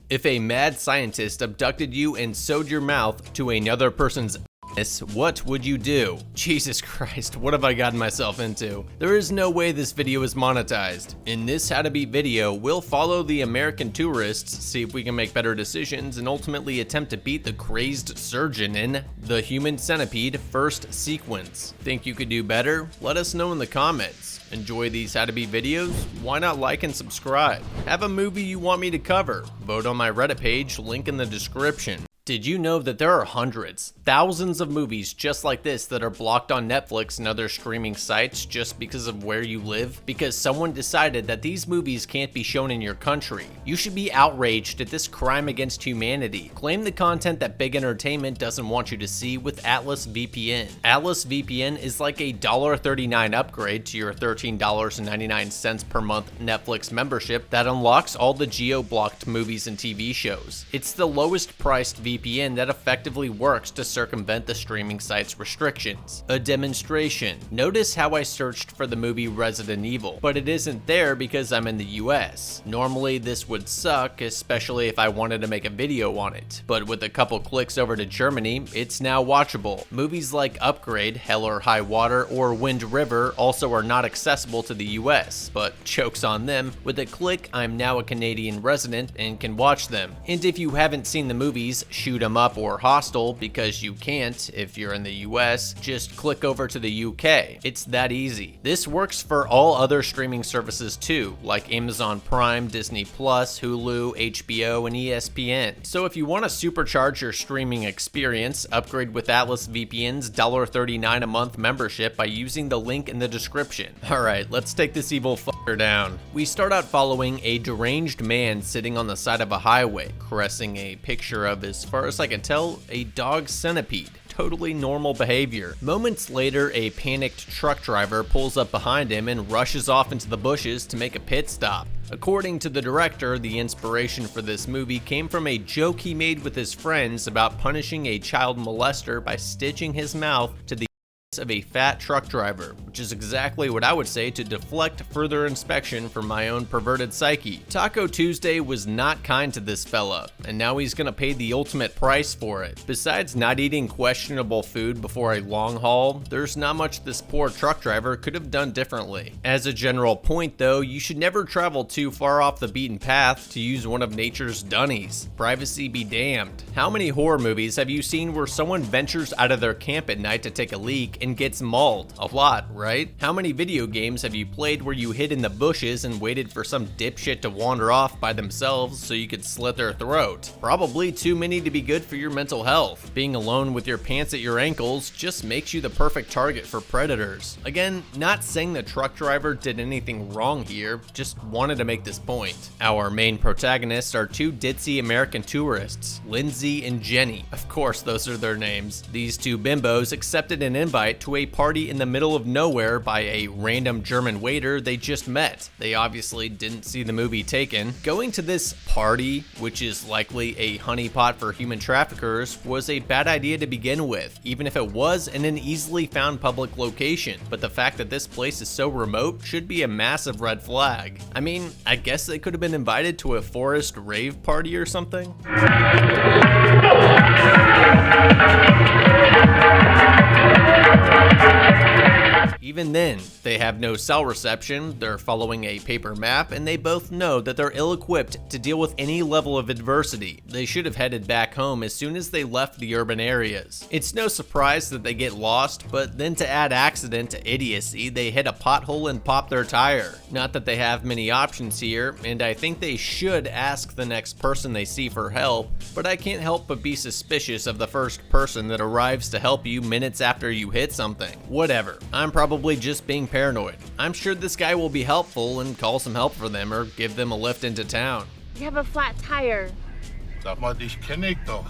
If a mad scientist abducted you and sewed your mouth to another person's anus, what would you do? Jesus Christ, what have I gotten myself into? There is no way this video is monetized. In this How to Beat video, we'll follow the American tourists, see if we can make better decisions, and ultimately attempt to beat the crazed surgeon in the Human Centipede first sequence. Think you could do better? Let us know in the comments. Enjoy these How to Beat videos? Why not like and subscribe? Have a movie you want me to cover? Vote on my Reddit page, link in the description. Did you know that there are hundreds, thousands of movies just like this that are blocked on Netflix and other streaming sites just because of where you live? Because someone decided that these movies can't be shown in your country. You should be outraged at this crime against humanity. Claim the content that big entertainment doesn't want you to see with Atlas VPN. Atlas VPN is like a $1.39 upgrade to your $13.99 per month Netflix membership that unlocks all the geo-blocked movies and TV shows. It's the lowest priced VPN that effectively works to circumvent the streaming site's restrictions. A demonstration. Notice how I searched for the movie Resident Evil, but it isn't there because I'm in the US. Normally this would suck, especially if I wanted to make a video on it, but with a couple clicks over to Germany, it's now watchable. Movies like Upgrade, Hell or High Water, or Wind River also are not accessible to the US, but joke's on them. With a click, I'm now a Canadian resident and can watch them. And if you haven't seen the movies, Shoot 'em Up or Hostel, because you can't if you're in the US, just click over to the UK. It's that easy. This works for all other streaming services too, like Amazon Prime, Disney Plus, Hulu, HBO, and ESPN. So if you want to supercharge your streaming experience, upgrade with Atlas VPN's $1.39 a month membership by using the link in the description. Alright, let's take this evil fucker down. We start out following a deranged man sitting on the side of a highway, caressing a picture of, as far as I can tell, a dog centipede. Totally normal behavior. Moments later, a panicked truck driver pulls up behind him and rushes off into the bushes to make a pit stop. According to the director, the inspiration for this movie came from a joke he made with his friends about punishing a child molester by stitching his mouth to the of a fat truck driver, which is exactly what I would say to deflect further inspection from my own perverted psyche. Taco Tuesday was not kind to this fella, and now he's gonna pay the ultimate price for it. Besides not eating questionable food before a long haul, there's not much this poor truck driver could have done differently. As a general point though, you should never travel too far off the beaten path to use one of nature's dunnies. Privacy be damned. How many horror movies have you seen where someone ventures out of their camp at night to take a leak and gets mauled? A lot, right? How many video games have you played where you hid in the bushes and waited for some dipshit to wander off by themselves so you could slit their throat? Probably too many to be good for your mental health. Being alone with your pants at your ankles just makes you the perfect target for predators. Again, not saying the truck driver did anything wrong here, just wanted to make this point. Our main protagonists are two ditzy American tourists, Lindsay and Jenny. Of course, those are their names. These two bimbos accepted an invite to a party in the middle of nowhere by a random German waiter they just met. They obviously didn't see the movie Taken. Going to this party, which is likely a honeypot for human traffickers, was a bad idea to begin with, even if it was in an easily found public location. But the fact that this place is so remote should be a massive red flag. I mean, I guess they could have been invited to a forest rave party or something. Even then, they have no cell reception, they're following a paper map, and they both know that they're ill-equipped to deal with any level of adversity. They should have headed back home as soon as they left the urban areas. It's no surprise that they get lost, but then to add accident to idiocy, they hit a pothole and pop their tire. Not that they have many options here, and I think they should ask the next person they see for help, but I can't help but be suspicious of the first person that arrives to help you minutes after you hit something. Whatever, I'm probably just being paranoid. I'm sure this guy will be helpful and call some help for them or give them a lift into town. You have a flat tire. Sag mal, dich kenne ich doch.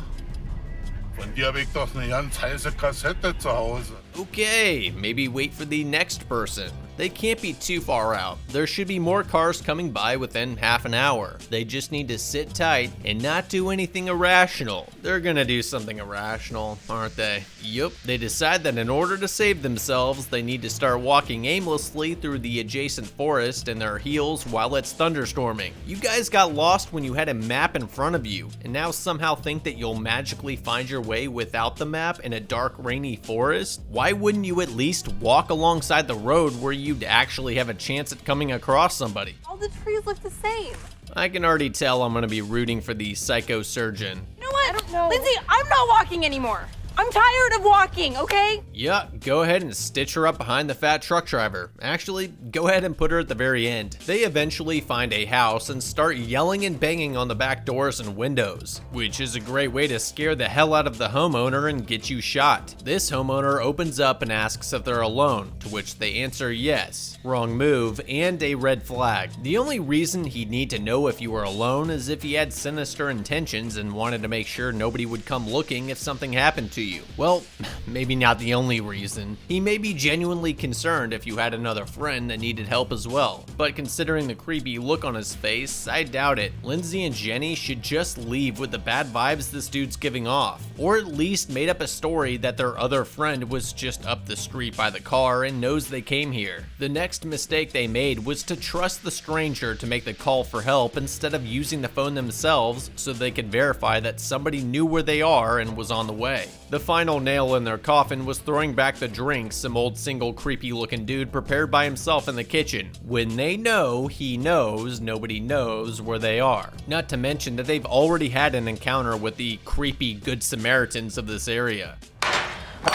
Von dir habe ich doch eine ganz heiße Kassette zu Hause. Okay, maybe wait for the next person. They can't be too far out. There should be more cars coming by within half an hour. They just need to sit tight and not do anything irrational. They're gonna do something irrational, aren't they? Yup. They decide that in order to save themselves, they need to start walking aimlessly through the adjacent forest in their heels while it's thunderstorming. You guys got lost when you had a map in front of you, and now somehow think that you'll magically find your way without the map in a dark, rainy forest? Why wouldn't you at least walk alongside the road where you'd actually have a chance at coming across somebody? All the trees look the same. I can already tell I'm gonna be rooting for the psychosurgeon. You know what? I don't know. Lindsay, I'm not walking anymore. I'm tired of walking, okay? Yeah, go ahead and stitch her up behind the fat truck driver. Actually, go ahead and put her at the very end. They eventually find a house and start yelling and banging on the back doors and windows, which is a great way to scare the hell out of the homeowner and get you shot. This homeowner opens up and asks if they're alone, to which they answer yes. Wrong move and a red flag. The only reason he'd need to know if you were alone is if he had sinister intentions and wanted to make sure nobody would come looking if something happened to you. Well, maybe not the only reason. He may be genuinely concerned if you had another friend that needed help as well. But considering the creepy look on his face, I doubt it. Lindsay and Jenny should just leave with the bad vibes this dude's giving off. Or at least made up a story that their other friend was just up the street by the car and knows they came here. The next mistake they made was to trust the stranger to make the call for help instead of using the phone themselves so they could verify that somebody knew where they are and was on the way. The final nail in their coffin was throwing back the drinks some old single creepy looking dude prepared by himself in the kitchen. When they know he knows nobody knows where they are. Not to mention that they've already had an encounter with the creepy good Samaritans of this area.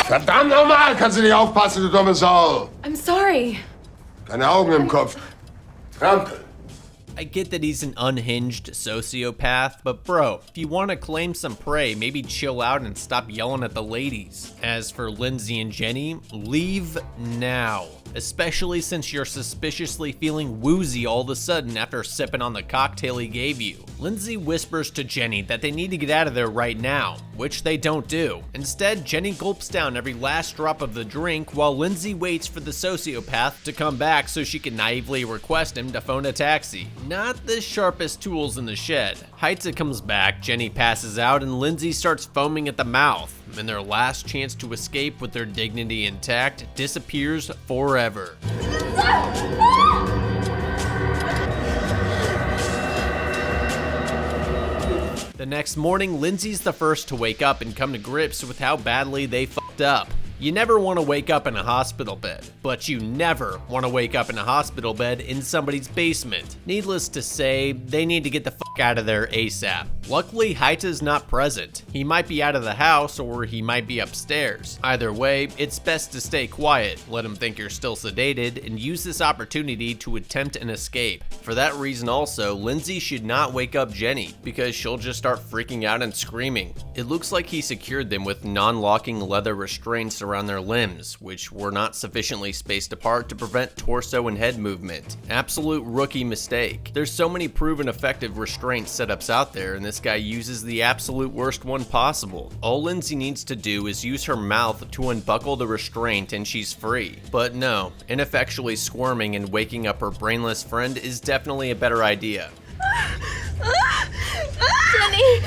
Verdammt nochmal, kannst du nicht aufpassen, du dumme Sau! I'm sorry. Keine Augen im Kopf. Trampel! I get that he's an unhinged sociopath, but bro, if you want to claim some prey, maybe chill out and stop yelling at the ladies. As for Lindsay and Jenny, leave now. Especially since you're suspiciously feeling woozy all of a sudden after sipping on the cocktail he gave you. Lindsay whispers to Jenny that they need to get out of there right now, which they don't do. Instead, Jenny gulps down every last drop of the drink while Lindsay waits for the sociopath to come back so she can naively request him to phone a taxi. Not the sharpest tools in the shed. Heitza comes back, Jenny passes out, and Lindsay starts foaming at the mouth. And their last chance to escape with their dignity intact disappears forever. The next morning, Lindsay's the first to wake up and come to grips with how badly they fucked up. You never want to wake up in a hospital bed, but you never want to wake up in a hospital bed in somebody's basement. Needless to say, they need to get the fuck out of there ASAP. Luckily, Heitza's not present. He might be out of the house or he might be upstairs. Either way, it's best to stay quiet, let him think you're still sedated, and use this opportunity to attempt an escape. For that reason also, Lindsay should not wake up Jenny, because she'll just start freaking out and screaming. It looks like he secured them with non-locking leather restraints around their limbs, which were not sufficiently spaced apart to prevent torso and head movement. Absolute rookie mistake. There's so many proven effective restraint setups out there, and this guy uses the absolute worst one possible. All Lindsay needs to do is use her mouth to unbuckle the restraint and she's free. But no, ineffectually squirming and waking up her brainless friend is definitely a better idea. Jenny!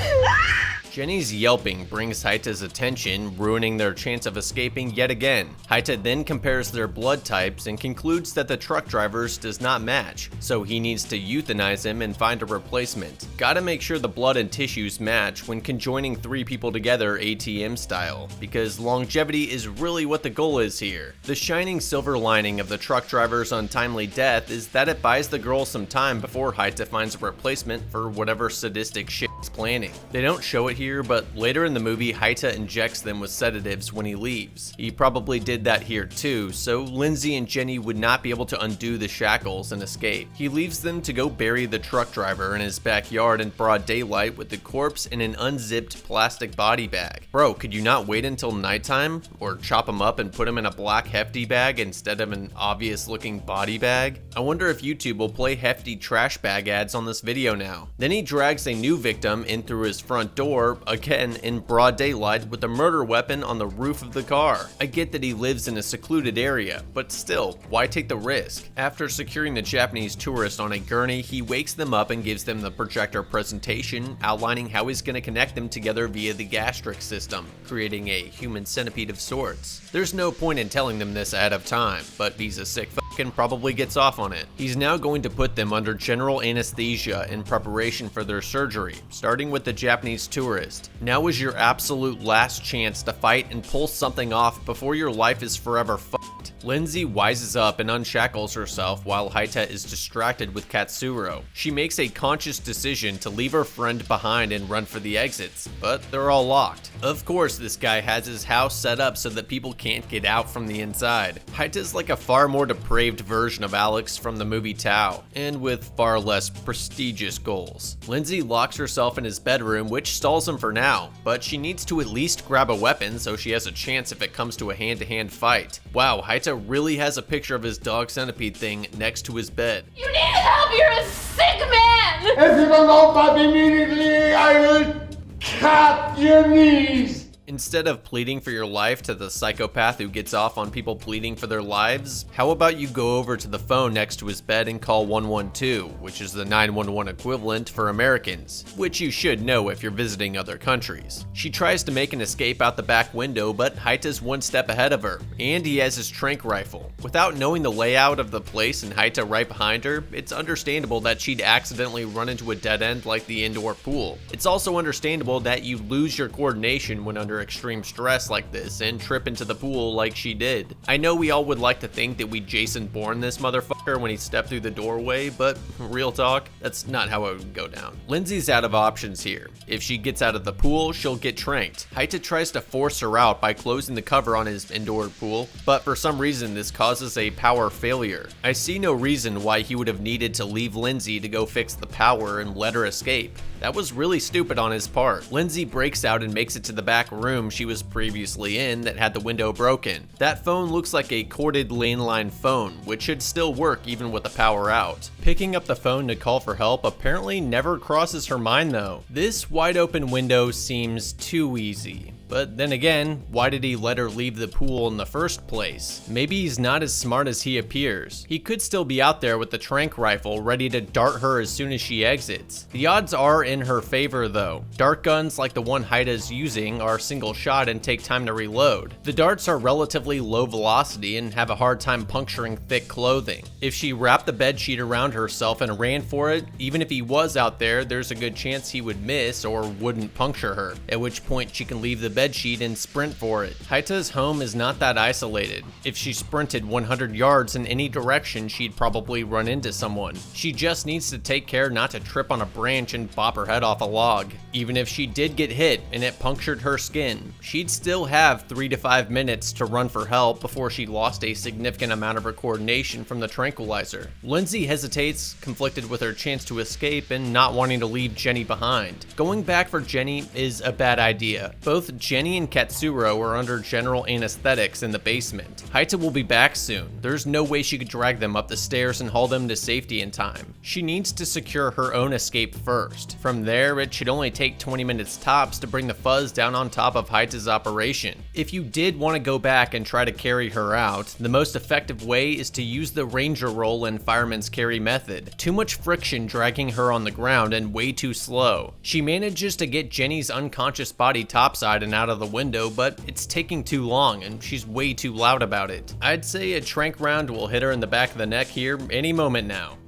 Jenny's yelping brings Heitza's attention, ruining their chance of escaping yet again. Heitza then compares their blood types and concludes that the truck driver's does not match, so he needs to euthanize him and find a replacement. Gotta make sure the blood and tissues match when conjoining 3 people together ATM style, because longevity is really what the goal is here. The shining silver lining of the truck driver's untimely death is that it buys the girl some time before Heitza finds a replacement for whatever sadistic shit he's planning. They don't show it here, but later in the movie, Heitza injects them with sedatives when he leaves. He probably did that here too, so Lindsay and Jenny would not be able to undo the shackles and escape. He leaves them to go bury the truck driver in his backyard in broad daylight with the corpse in an unzipped plastic body bag. Bro, could you not wait until nighttime? Or chop him up and put him in a black hefty bag instead of an obvious looking body bag? I wonder if YouTube will play hefty trash bag ads on this video now. Then he drags a new victim in through his front door, or again in broad daylight with a murder weapon on the roof of the car. I get that he lives in a secluded area, but still, why take the risk? After securing the Japanese tourist on a gurney, he wakes them up and gives them the projector presentation outlining how he's going to connect them together via the gastric system, creating a human centipede of sorts. There's no point in telling them this ahead of time, but he's a sick and probably gets off on it. He's now going to put them under general anesthesia in preparation for their surgery, starting with the Japanese tourist. Now is your absolute last chance to fight and pull something off before your life is forever fucked. Lindsay wises up and unshackles herself while Haita is distracted with Katsuro. She makes a conscious decision to leave her friend behind and run for the exits, but they're all locked. Of course, this guy has his house set up so that people can't get out from the inside. Haita's like a far more depraved version of Alex from the movie Tao, and with far less prestigious goals. Lindsay locks herself in his bedroom, which stalls him for now, but she needs to at least grab a weapon so she has a chance if it comes to a hand-to-hand fight. Wow, Haita really has a picture of his dog centipede thing next to his bed. You need help! You're a sick man! If you don't open immediately, I will cut your knees. Instead of pleading for your life to the psychopath who gets off on people pleading for their lives, how about you go over to the phone next to his bed and call 112, which is the 911 equivalent for Americans, which you should know if you're visiting other countries. She tries to make an escape out the back window, but Haita's one step ahead of her, and he has his tranq rifle. Without knowing the layout of the place and Haita right behind her, it's understandable that she'd accidentally run into a dead end like the indoor pool. It's also understandable that you lose your coordination when under extreme stress like this and trip into the pool like she did. I know we all would like to think that we Jason Bourne this motherfucker when he stepped through the doorway, but real talk, that's not how it would go down. Lindsay's out of options here. If she gets out of the pool, she'll get tranked. Haita tries to force her out by closing the cover on his indoor pool, but for some reason this causes a power failure. I see no reason why he would have needed to leave Lindsay to go fix the power and let her escape. That was really stupid on his part. Lindsay breaks out and makes it to the back room she was previously in that had the window broken. That phone looks like a corded landline phone, which should still work even with the power out. Picking up the phone to call for help apparently never crosses her mind though. This wide open window seems too easy. But then again, why did he let her leave the pool in the first place? Maybe he's not as smart as he appears. He could still be out there with the tranq rifle ready to dart her as soon as she exits. The odds are in her favor though. Dart guns like the one Haita's using are single shot and take time to reload. The darts are relatively low velocity and have a hard time puncturing thick clothing. If she wrapped the bedsheet around herself and ran for it, even if he was out there, there's a good chance he would miss or wouldn't puncture her, at which point she can leave the bedsheet and sprint for it. Haita's home is not that isolated. If she sprinted 100 yards in any direction, she'd probably run into someone. She just needs to take care not to trip on a branch and bop her head off a log. Even if she did get hit and it punctured her skin, she'd still have 3 to 5 minutes to run for help before she lost a significant amount of her coordination from the tranquilizer. Lindsay hesitates, conflicted with her chance to escape and not wanting to leave Jenny behind. Going back for Jenny is a bad idea. Both Jenny and Katsuro are under general anesthetics in the basement. Haita will be back soon. There's no way she could drag them up the stairs and haul them to safety in time. She needs to secure her own escape first. From there, it should only take 20 minutes tops to bring the fuzz down on top of Haita's operation. If you did want to go back and try to carry her out, the most effective way is to use the ranger roll and fireman's carry method. Too much friction dragging her on the ground and way too slow. She manages to get Jenny's unconscious body topside and out of the window, but it's taking too long and she's way too loud about it. I'd say a tranq round will hit her in the back of the neck here any moment now.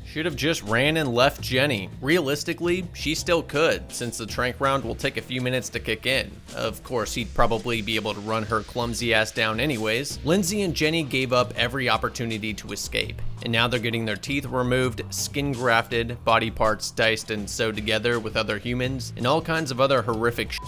Should have just ran and left Jenny. Realistically, she still could, since the tranq round will take a few minutes to kick in. Of course, he'd probably be able to run her clumsy ass down anyways. Lindsay and Jenny gave up every opportunity to escape, and now they're getting their teeth removed, skin grafted, body parts diced and sewed together with other humans, and all kinds of other horrific shit.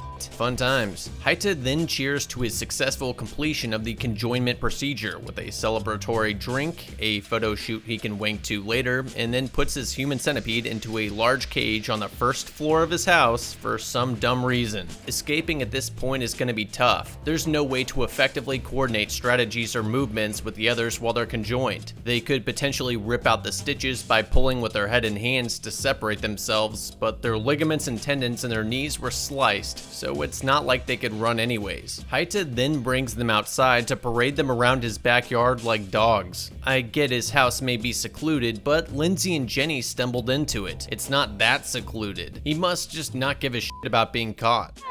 Fun times. Haita then cheers to his successful completion of the conjoinment procedure with a celebratory drink, a photo shoot he can wink to later, and then puts his human centipede into a large cage on the first floor of his house for some dumb reason. Escaping at this point is going to be tough. There's no way to effectively coordinate strategies or movements with the others while they're conjoined. They could potentially rip out the stitches by pulling with their head and hands to separate themselves, but their ligaments and tendons in their knees were sliced, so it's not like they could run anyways. Haita then brings them outside to parade them around his backyard like dogs. I get his house may be secluded, but Lindsay and Jenny stumbled into it. It's not that secluded. He must just not give a shit about being caught.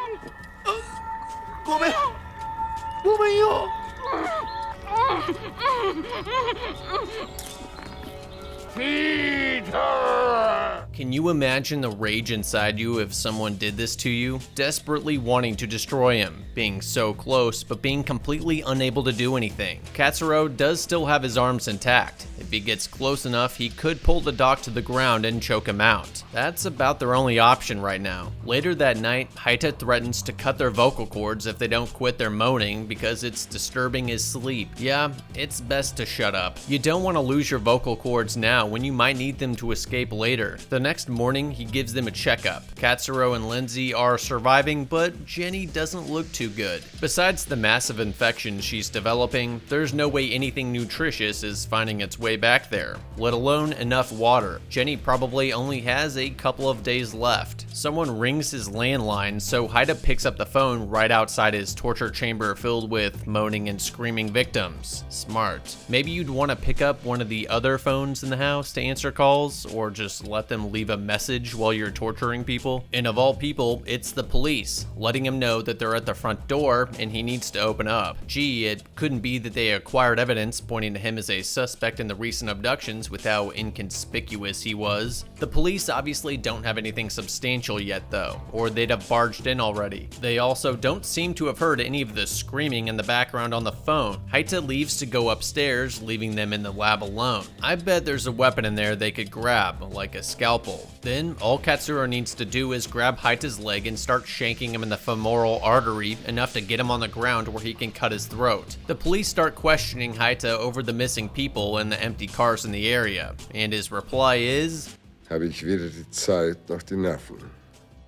Feed her! Can you imagine the rage inside you if someone did this to you? Desperately wanting to destroy him, being so close, but being completely unable to do anything. Katsuro does still have his arms intact. If he gets close enough, he could pull the dog to the ground and choke him out. That's about their only option right now. Later that night, Haita threatens to cut their vocal cords if they don't quit their moaning because it's disturbing his sleep. Yeah, it's best to shut up. You don't want to lose your vocal cords now when you might need them to escape later. The next morning, he gives them a checkup. Katsuro and Lindsay are surviving, but Jenny doesn't look too good. Besides the massive infection she's developing, there's no way anything nutritious is finding its way back there, let alone enough water. Jenny probably only has a couple of days left. Someone rings his landline, so Haita picks up the phone right outside his torture chamber filled with moaning and screaming victims. Smart. Maybe you'd want to pick up one of the other phones in the house to answer calls, or just let them leave a message while you're torturing people. And of all people, it's the police, letting him know that they're at the front door and he needs to open up. Gee, it couldn't be that they acquired evidence pointing to him as a suspect in the recent abductions with how inconspicuous he was. The police obviously don't have anything substantial yet though, or they'd have barged in already. They also don't seem to have heard any of the screaming in the background on the phone. Haita leaves to go upstairs, leaving them in the lab alone. I bet there's a weapon in there they could grab, like a scalpel. Then all Katsuro needs to do is grab Haita's leg and start shanking him in the femoral artery enough to get him on the ground where he can cut his throat. The police start questioning Haita over the missing people and the empty cars in the area, and his reply is, Habe ich weder die Zeit noch die Nerven.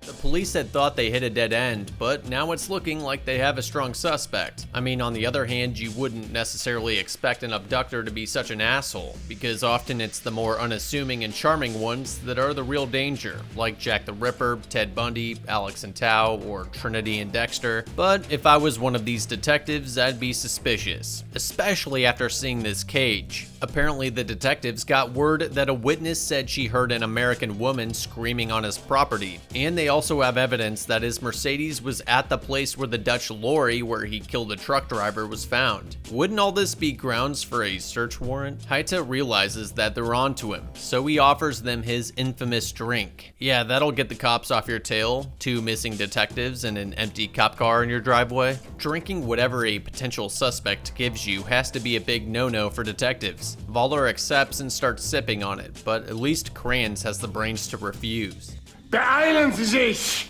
The police had thought they hit a dead end, but now it's looking like they have a strong suspect. I mean, on the other hand, you wouldn't necessarily expect an abductor to be such an asshole, because often it's the more unassuming and charming ones that are the real danger, like Jack the Ripper, Ted Bundy, Alex and Tao, or Trinity and Dexter. But if I was one of these detectives, I'd be suspicious, especially after seeing this cage. Apparently, the detectives got word that a witness said she heard an American woman screaming on his property, and they also have evidence that his Mercedes was at the place where the Dutch lorry where he killed a truck driver was found. Wouldn't all this be grounds for a search warrant? Haita realizes that they're onto him, so he offers them his infamous drink. Yeah, that'll get the cops off your tail. 2 missing detectives and an empty cop car in your driveway. Drinking whatever a potential suspect gives you has to be a big no-no for detectives. Voller accepts and starts sipping on it, but at least Kranz has the brains to refuse. Beeilen Sie sich!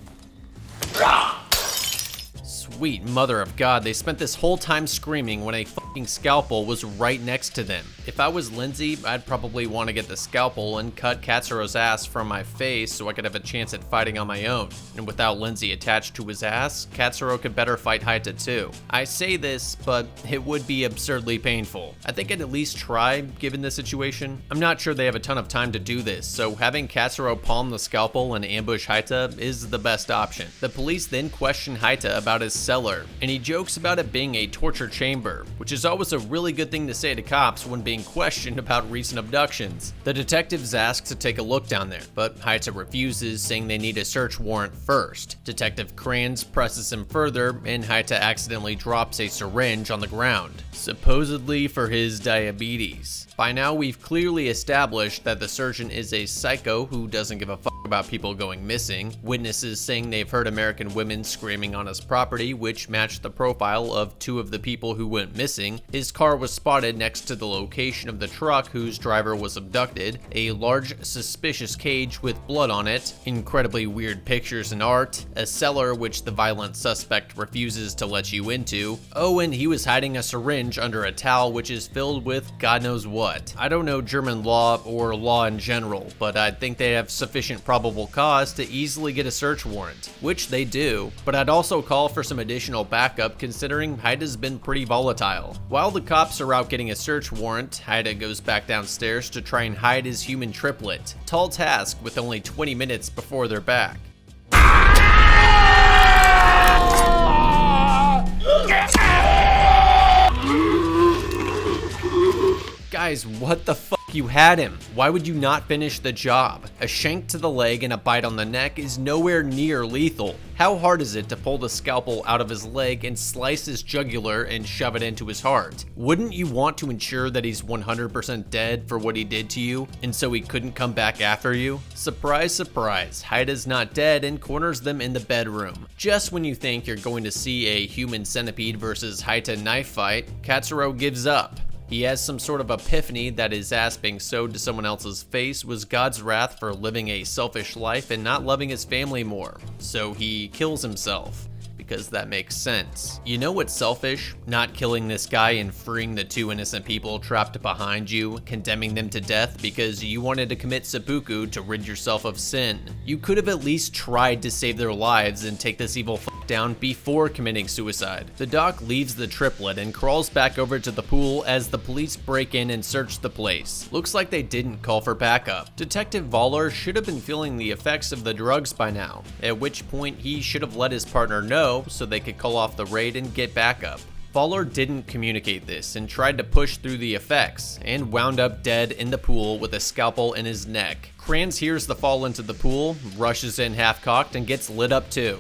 Sweet mother of God, they spent this whole time screaming when a fucking scalpel was right next to them. If I was Lindsay, I'd probably want to get the scalpel and cut Katsuro's ass from my face so I could have a chance at fighting on my own. And without Lindsay attached to his ass, Katsuro could better fight Haita too. I say this, but it would be absurdly painful. I think I'd at least try, given the situation. I'm not sure they have a ton of time to do this, so having Katsuro palm the scalpel and ambush Haita is the best option. The police then question Haita about his cellar, and he jokes about it being a torture chamber, which is always a really good thing to say to cops when being questioned about recent abductions. The detectives ask to take a look down there, but Haita refuses, saying they need a search warrant first. Detective Kranz presses him further, and Haita accidentally drops a syringe on the ground, supposedly for his diabetes. By now, we've clearly established that the surgeon is a psycho who doesn't give a fuck about people going missing. Witnesses saying they've heard American women screaming on his property, which matched the profile of 2 of the people who went missing. His car was spotted next to the location of the truck whose driver was abducted, a large suspicious cage with blood on it, incredibly weird pictures and art, a cellar which the violent suspect refuses to let you into. Oh, and he was hiding a syringe under a towel which is filled with God knows what. I don't know German law or law in general, but I'd think they have sufficient probable cause to easily get a search warrant, which they do, but I'd also call for some additional backup considering Haida's been pretty volatile. While the cops are out getting a search warrant, Haida goes back downstairs to try and hide his human triplet. Tall task with only 20 minutes before they're back. Guys, what the fuck? You had him. Why would you not finish the job? A shank to the leg and a bite on the neck is nowhere near lethal. How hard is it to pull the scalpel out of his leg and slice his jugular and shove it into his heart? Wouldn't you want to ensure that he's 100% dead for what he did to you, and so he couldn't come back after you? Surprise, surprise, Haida's not dead and corners them in the bedroom. Just when you think you're going to see a human centipede versus Haida knife fight, Katsuro gives up. He has some sort of epiphany that his ass being sewed to someone else's face was God's wrath for living a selfish life and not loving his family more. So he kills himself, because that makes sense. You know what's selfish? Not killing this guy and freeing the 2 innocent people trapped behind you, condemning them to death because you wanted to commit seppuku to rid yourself of sin. You could have at least tried to save their lives and take this evil down before committing suicide. The doc leaves the triplet and crawls back over to the pool as the police break in and search the place. Looks like they didn't call for backup. Detective Voller should have been feeling the effects of the drugs by now, at which point he should have let his partner know so they could call off the raid and get backup. Voller didn't communicate this and tried to push through the effects and wound up dead in the pool with a scalpel in his neck. Kranz hears the fall into the pool, rushes in half-cocked, and gets lit up too.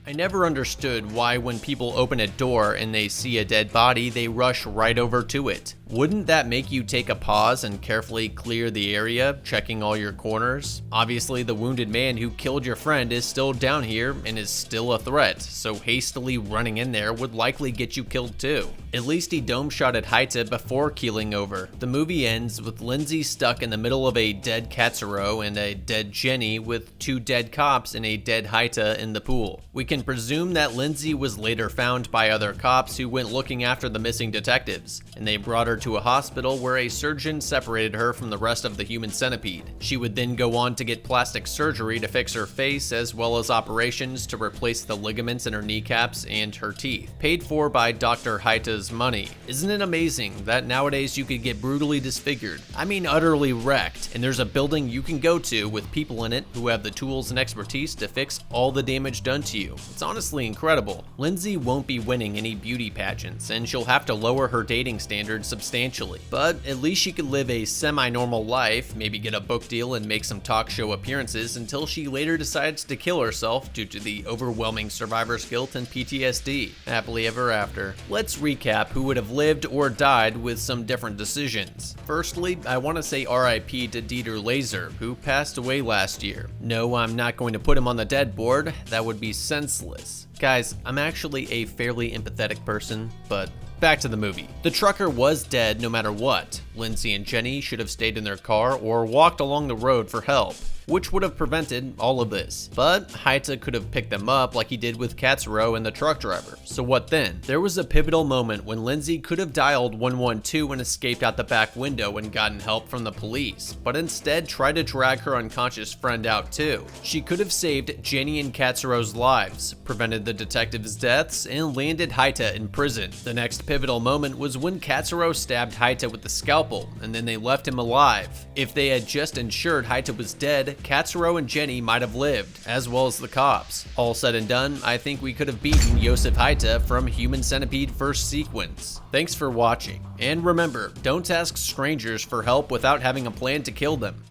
I never understood why when people open a door and they see a dead body, they rush right over to it. Wouldn't that make you take a pause and carefully clear the area, checking all your corners? Obviously, the wounded man who killed your friend is still down here and is still a threat, so hastily running in there would likely get you killed too. At least he dome shot at Haida before keeling over. The movie ends with Lindsay stuck in the middle of a dead Katsuro and a dead Jenny with 2 dead cops and a dead Haida in the pool. We can presume that Lindsay was later found by other cops who went looking after the missing detectives, and they brought her to a hospital where a surgeon separated her from the rest of the human centipede. She would then go on to get plastic surgery to fix her face, as well as operations to replace the ligaments in her kneecaps and her teeth, paid for by Dr. Haida's money. Isn't it amazing that nowadays you could get brutally disfigured? I mean utterly wrecked, and there's a building you can go to with people in it who have the tools and expertise to fix all the damage done to you. It's honestly incredible. Lindsay won't be winning any beauty pageants, and she'll have to lower her dating standards substantially. But at least she could live a semi-normal life, maybe get a book deal and make some talk show appearances until she later decides to kill herself due to the overwhelming survivor's guilt and PTSD. Happily ever after. Let's recap who would have lived or died with some different decisions. Firstly, I want to say RIP to Dieter Laser, who passed away last year. No, I'm not going to put him on the dead board. That would be senseless. Guys, I'm actually a fairly empathetic person, but back to the movie. The trucker was dead no matter what. Lindsay and Jenny should have stayed in their car or walked along the road for help, which would have prevented all of this. But Haida could have picked them up like he did with Katsuro and the truck driver. So what then? There was a pivotal moment when Lindsay could have dialed 112 and escaped out the back window and gotten help from the police, but instead tried to drag her unconscious friend out too. She could have saved Jenny and Katsuro's lives, prevented the detectives' deaths, and landed Haida in prison. The next pivotal moment was when Katsuro stabbed Haida with the scalpel, and then they left him alive. If they had just ensured Haida was dead, Katsuro and Jenny might have lived, as well as the cops. All said and done, I think we could have beaten Joseph Haida from Human Centipede first sequence. Thanks for watching, and remember, don't ask strangers for help without having a plan to kill them.